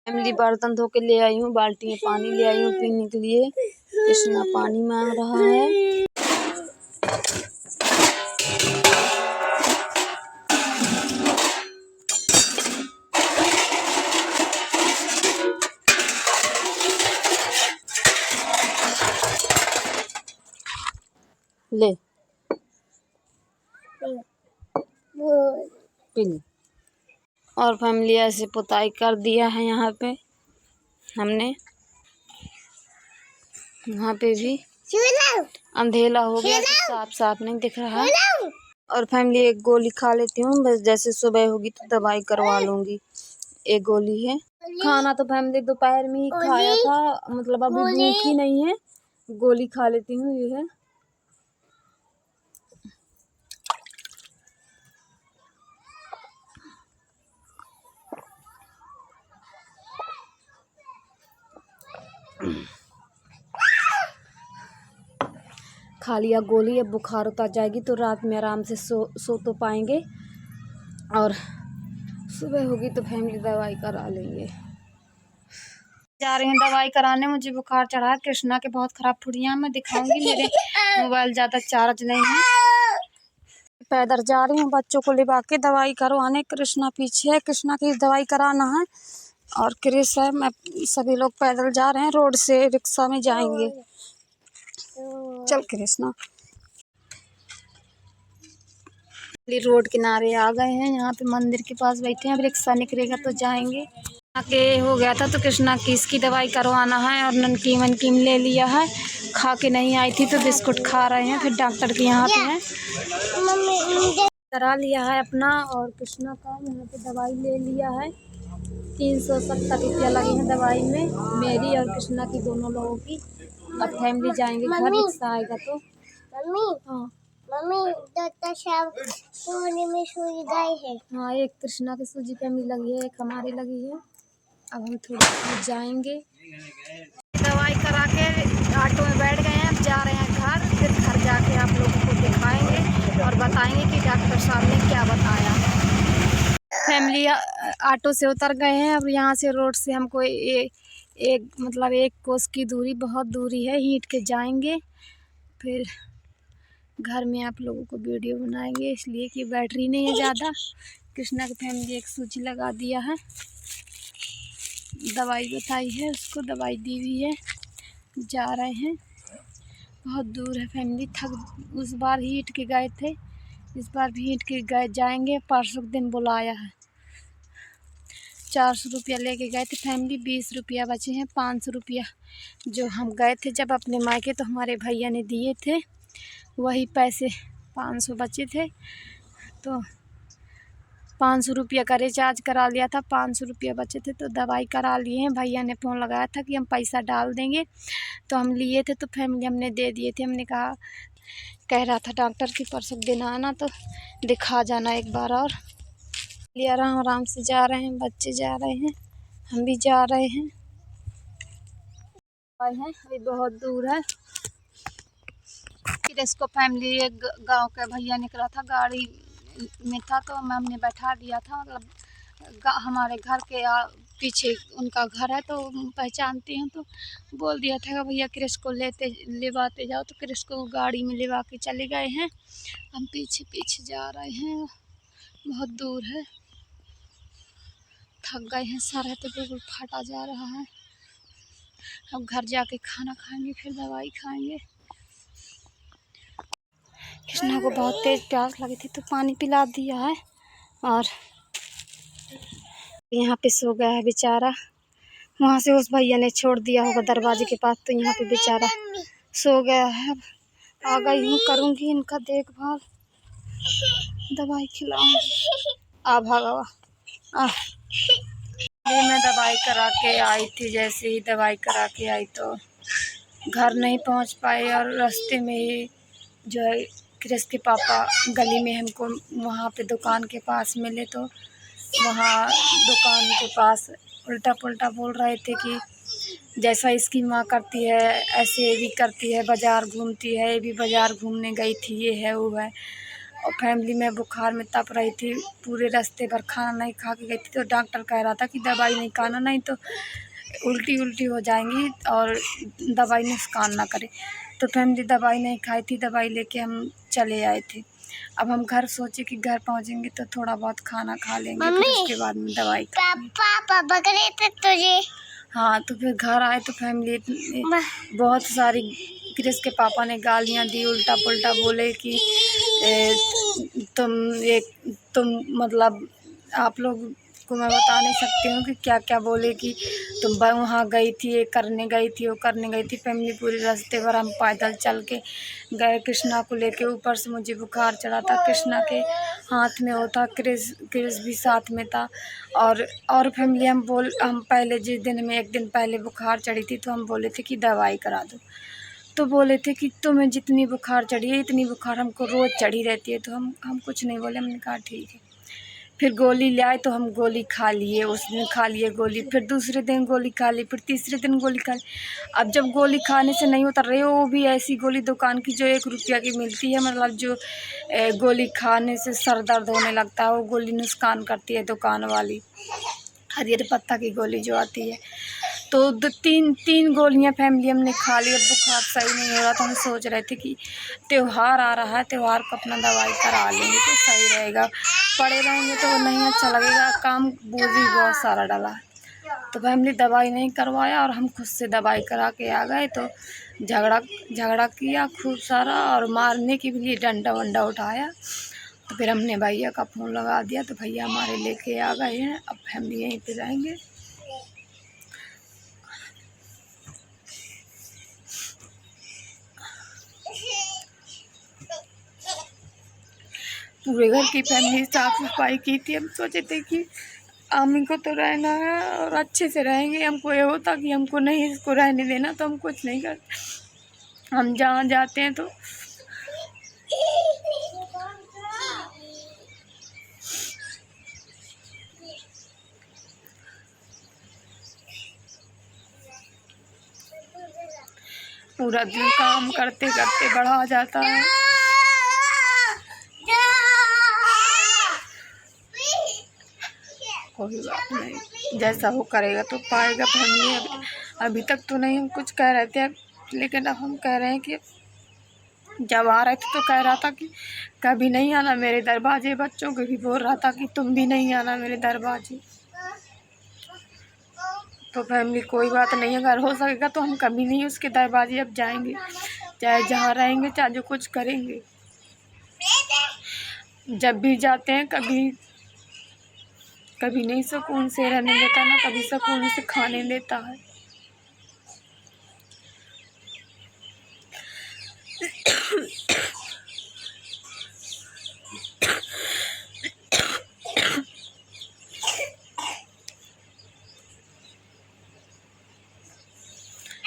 Family बर्तन धो के ले आई हूँ, बाल्टी में पानी ले आई हूँ पीने के लिए। कृष्णा पानी मांग रहा है। ले पी ले। और फैमिली ऐसे पुताई कर दिया है यहाँ पे हमने। यहाँ पे भी अंधेला हो गया तो साफ साफ नहीं दिख रहा है। और फैमिली एक गोली खा लेती हूँ, बस जैसे सुबह होगी तो दवाई करवा लूँगी। एक गोली है। खाना तो फैमिली दोपहर में ही खाया था, मतलब अभी भूख ही नहीं है। गोली खा लेती हूँ, ये है। खा लिया गोली। अब बुखार उतर जाएगी तो रात में आराम से सो तो पाएंगे, और सुबह होगी तो फैमिली दवाई करा लेंगे। जा रही हूँ दवाई कराने, मुझे बुखार चढ़ा है। कृष्णा के बहुत खराब ठुड़ियाँ मैं दिखाऊंगी। मेरे मोबाइल ज़्यादा चार्ज नहीं है। पैदल जा रही हूँ बच्चों को लिवा के दवाई करवाने। कृष्णा पीछे है, कृष्णा की दवाई कराना है। और क्रिस है, मैं सभी लोग पैदल जा रहे हैं। रोड से रिक्शा में जाएंगे। चल कृष्णा। रोड किनारे आ गए हैं, यहाँ पे मंदिर के पास बैठे हैं। अब रिक्शा निकलेगा तो जाएंगे। आके हो गया था तो कृष्णा की इसकी दवाई करवाना है, और नमकीन वनकीन ले लिया है। खा के नहीं आई थी तो बिस्कुट खा रहे हैं। फिर डॉक्टर के यहाँ पे हैं, करा लिया है अपना। और कृष्णा का यहाँ पे दवाई ले लिया है। 370 रुपया लगे हैं दवाई में, मेरी और कृष्णा की दोनों लोगों की। अब फैमिली जाएंगे घर, रिक्शा आएगा तो। हाँ मम्मी सोने में सुई गई है। हाँ, एक कृष्णा की सूजी फैमिली लगी है, एक हमारी लगी है। अब हम थोड़ी जाएंगे। दवाई करा के ऑटो में बैठ गए हैं। अब जा रहे हैं घर। फिर घर जाके आप लोगों को दिखाएंगे और बताएंगे कि डॉक्टर साहब ने क्या बताया। फैमिली ऑटो से उतर गए हैं। अब यहाँ से रोड से हमको मतलब 1 कोस की दूरी, बहुत दूरी है, हींट के जाएंगे। फिर घर में आप लोगों को वीडियो बनाएंगे, इसलिए कि बैटरी नहीं है ज़्यादा। कृष्णा की फैमिली एक सूजी लगा दिया है, दवाई बताई है उसको, दवाई दी हुई है। जा रहे हैं, बहुत दूर है फैमिली। उस बार हीट के गए थे, इस बार भी हीट के गए जाएंगे। परसों के दिन बुलाया है। 400 रुपया लेके गए थे फैमिली, 20 रुपया बचे हैं। 500 रुपया जो हम गए थे जब अपने मायके, तो हमारे भैया ने दिए थे, वही पैसे 500 बचे थे। तो 500 रुपया का रिचार्ज करा लिया था, 500 रुपया बचे थे तो दवाई करा लिए हैं। भैया ने फ़ोन लगाया था कि हम पैसा डाल देंगे, तो हम लिए थे। तो फैमिली हमने दे दिए थे। हमने कहा, कह रहा था डॉक्टर की परसों दिन आना तो दिखा जाना एक बार। और लिए आराम आराम से जा रहे हैं, बच्चे जा रहे हैं, हम भी जा रहे हैं। अभी बहुत दूर है। फिर इसको फैमिली एक गांव के भैया निकला था, गाड़ी में था तो हमने बैठा दिया था। मतलब हमारे घर के पीछे उनका घर है तो पहचानती हैं, तो बोल दिया था भैया क्रिस को लेवाते जाओ। तो क्रिस को गाड़ी में लेवा के चले गए हैं। हम पीछे पीछे जा रहे हैं, बहुत दूर है। थक गए हैं, सर है तो बिल्कुल फटा जा रहा है। अब घर जाके खाना खाएंगे, फिर दवाई खाएंगे। कृष्णा को बहुत तेज प्यास लगी थी तो पानी पिला दिया है। और यहाँ पे सो गया है बेचारा। वहाँ से उस भैया ने छोड़ दिया होगा दरवाजे के पास, तो यहाँ पे बेचारा सो गया है। अब आ गई हूँ, करूँगी इनका देखभाल, दवाई खिलाऊंगी। आ भागा मैं दवाई करा के आई थी। जैसे ही दवाई करा के आई तो घर नहीं पहुँच पाए, और रास्ते में ही जो है क्रिस के पापा गली में हमको वहाँ पे दुकान के पास मिले। तो वहाँ दुकान के पास उल्टा पुल्टा बोल रहे थे कि जैसा इसकी माँ करती है ऐसे ये भी करती है, बाज़ार घूमती है, ये भी बाज़ार घूमने गई थी, ये है वो है। और फैमिली में बुखार में तप रही थी, पूरे रास्ते भर खाना नहीं खा के गई थी। तो डॉक्टर कह रहा था कि दवाई नहीं खाना, नहीं तो उल्टी हो जाएंगी और दवाई नुकसान ना करे। तो फैमिली दवाई नहीं खाई थी, दवाई लेके हम चले आए थे। अब हम घर सोचे कि घर पहुंचेंगे तो थोड़ा बहुत खाना खा लेंगे, फिर उसके बाद में दवाई पापा पकड़े थे तुझे। हाँ, तो फिर घर आए तो फैमिली बहुत सारी क्रिस के पापा ने गालियाँ दी, उल्टा पुल्टा बोले कि तुम मतलब आप लोग को मैं बता नहीं सकती हूँ कि क्या क्या बोले कि तुम वहाँ गई थी, ये करने गई थी, वो करने गई थी। फैमिली पूरे रास्ते भर हम पैदल चल के गए कृष्णा को लेके। ऊपर से मुझे बुखार चढ़ा था, कृष्णा के हाथ में वो था, क्रिस भी साथ में था। और फैमिली हम पहले जिस दिन हमें एक दिन पहले बुखार चढ़ी थी तो हम बोले थे कि दवाई करा दो। तो बोले थे कि तुम्हें जितनी बुखार चढ़ी है इतनी बुखार हमको रोज़ चढ़ी रहती है। तो हम कुछ नहीं बोले, हमने कहा ठीक है। फिर गोली ले आए तो हम गोली खा लिए, उस दिन खा लिए गोली, फिर दूसरे दिन गोली खा ली, फिर तीसरे दिन गोली खा ली। अब जब गोली खाने से नहीं उतर रही, वो भी ऐसी गोली दुकान की जो 1 रुपया की मिलती है, मतलब जो गोली खाने से सर दर्द होने लगता है, वो गोली नुकसान करती है दुकान वाली, हरियर पत्ता की गोली जो आती है। तो तीन गोलियां फैमिली हमने खा ली। अब बुखार सही नहीं हो रहा था, हम सोच रहे थे कि त्यौहार आ रहा है, त्यौहार को अपना दवाई करा लेंगे तो सही रहेगा, पड़े रहेंगे तो नहीं अच्छा लगेगा। काम बोझ भी बहुत सारा डला है, तो फैमिली दवाई नहीं करवाया और हम खुद से दवाई करा के आ गए। तो झगड़ा किया खूब सारा और मारने के लिए डंडा वंडा उठाया। तो फिर हमने भैया का फ़ोन लगा दिया, तो भैया हमारे लेके आ गए हैं। अब फैमिली यहीं पे रहेंगे। पूरे घर की फैमिली साफ सफाई की थी। हम सोचे थे कि आमी को तो रहना है और अच्छे से रहेंगे। हमको ये होता कि हमको नहीं इसको रहने देना, तो हम कुछ नहीं करते। हम जहाँ जाते हैं तो पूरा दिन काम करते करते बढ़ा जाता है। कोई बात नहीं, जैसा वो करेगा तो पाएगा फैमिली। अभी तक तो नहीं हम कुछ कह रहे थे, लेकिन अब हम कह रहे हैं कि जब आ रहे थे तो कह रहा था कि कभी नहीं आना मेरे दरवाजे। बच्चों को भी बोल रहा था कि तुम भी नहीं आना मेरे दरवाजे। तो फैमिली कोई बात नहीं, अगर हो सकेगा तो हम कभी नहीं उसके दरवाजे अब जाएंगे, चाहे जहाँ रहेंगे, चाहे जो कुछ करेंगे। जब भी जाते हैं कभी नहीं सुकून से रहने देता, ना कभी सुकून से खाने देता है।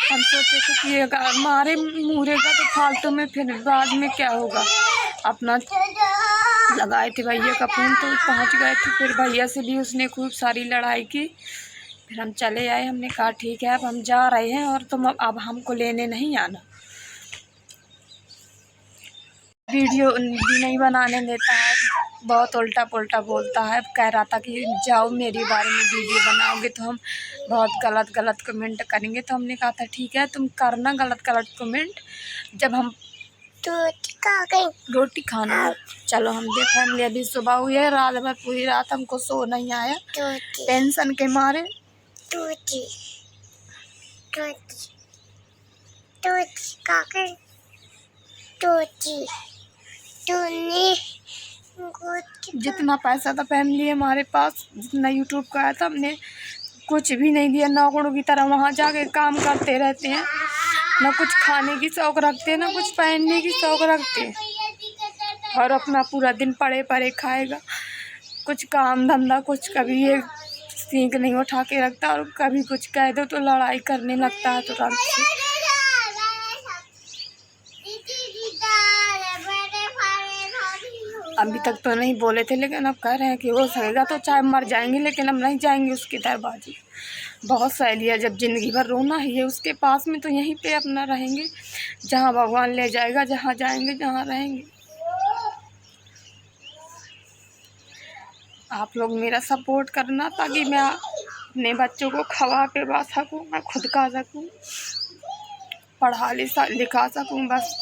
हम सोचे थे कि अगर मारे मुरेगा तो फालतू में, फिर बाद में क्या होगा। अपना लगाए थे भैया का फ़ोन तो पहुंच गए थे। फिर भैया से भी उसने खूब सारी लड़ाई की, फिर हम चले आए। हमने कहा ठीक है अब हम जा रहे हैं और तुम अब हमको लेने नहीं आना। वीडियो भी नहीं बनाने देता है, बहुत उल्टा पुल्टा बोलता है। कह रहा था कि जाओ मेरे बारे में वीडियो बनाओगे तो हम बहुत गलत कमेंट करेंगे। तो हमने कहा था ठीक है तुम करना गलत कमेंट, जब हम रोटी खाना है। चलो हम दे फैमिली, अभी सुबह हुई है, रात भर पूरी रात हमको सो नहीं आया टेंशन के मारे। जितना पैसा था फैमिली हमारे पास, जितना यूट्यूब का आया था, हमने कुछ भी नहीं दिया। नौकरों की तरह वहाँ जाके काम करते रहते हैं, ना कुछ खाने की शौक रखते हैं, ना कुछ पहनने की शौक रखते हैं, और अपना पूरा दिन पड़े पड़े खाएगा। कुछ काम धंधा कुछ, कभी ये सीख नहीं उठा के रखता, और कभी कुछ कह दो तो लड़ाई करने लगता है तुरंत से। अभी तक तो नहीं बोले थे, लेकिन अब कह रहे हैं कि हो सकेगा तो चाहे मर जाएंगे लेकिन हम नहीं जाएंगे उसके दरवाजे। बहुत सहेली है, जब ज़िंदगी भर रोना ही है उसके पास में तो यहीं पे अपना रहेंगे, जहाँ भगवान ले जाएगा, जहाँ जाएंगे, जहाँ रहेंगे। आप लोग मेरा सपोर्ट करना ताकि मैं अपने बच्चों को खवा पिला सकूँ, मैं खुद खा सकूँ, पढ़ा लिखा सकूँ। बस